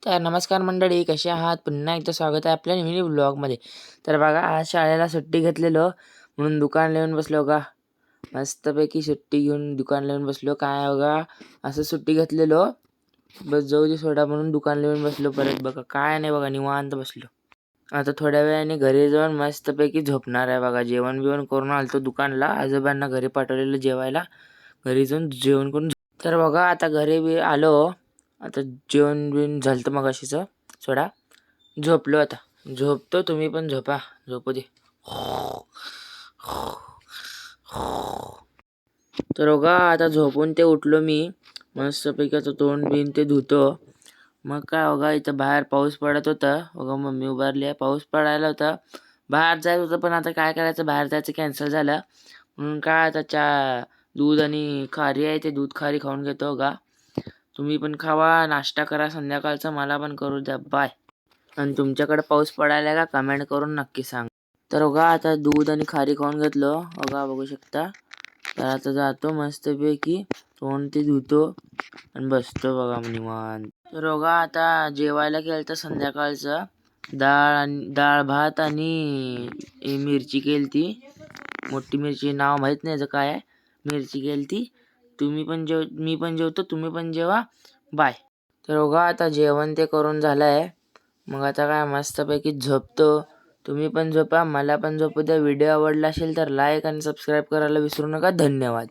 तर नमस्कार मंडळी, कसे आहात? पुन्हा एकदा स्वागत आहे आपल्या नवीन व्लॉगमध्ये. तर बघा, आज शाळेला सुट्टी घेतलेलो म्हणून दुकान लावून बसलो का. मस्तपैकी सुट्टी घेऊन दुकान लावून बसलो. काय बघा, असं सुट्टी घेतलेलो, बस जाऊ दे सोडा म्हणून दुकान लावून बसलो. परत बघा काय नाही, बघा निवांत बसलो. आता थोड्या वेळाने घरी जाऊन मस्तपैकी झोपणार आहे. बघा जेवण बिवण करून आलतो दुकानला, आजोबांना घरी पाठवलेलं जेवायला. घरी जाऊन जेवण करून तर बघा आता घरी बी आलो. आता जेवण बिवण झालं मग अशीच सोडा, झोपलो. आता झोपतो, तुम्ही पण झोपा, झोपू दे. तर बघा आता झोपून ते उठलो मी. मस्तपैकी आता तोंड बिन ते धुतो. मग काय बघा, इथं बाहेर पाऊस पडत होता. बघा मम्मी उभारली आहे, पाऊस पडायला होता. बाहेर जायचं होतं पण आता काय करायचं, बाहेर जायचं कॅन्सल झालं. म्हणून काय आता दूध आणि खारी आहे, ते दूध खारी खाऊन घेतो बघा. तुम्ही पण खावा, नाश्ता करा संध्याकाळचा, मला पण करू द्या. बाय. आणि तुमच्याकडे पाऊस पडायला का कमेंट करून नक्की सांग. तर बघा आता दूध आणि खारी खाऊन घेतलो बघा, बघू शकता. तर आता जातो मस्तपैकी तोंड ते धुतो आणि बसतो बघा निवांत. तर बघा आता जेवायला केलं तर संध्याकाळचं डाळ भात आणि मिरची केलती. मोठी मिरची, नाव माहीत नाही याचं काय आहे. मिरची केलती. मी पण जेवतो, तुम्ही पण जेवा. बाय. तर बघा आता जेवण ते करून झालंय. मग आता काय मस्तपैकी झोपतो. तुम्ही पण झोपा, मला पण झोपू द्या. व्हिडिओ आवडला असेल तर लाईक आणि सबस्क्राईब करायला विसरू नका. धन्यवाद.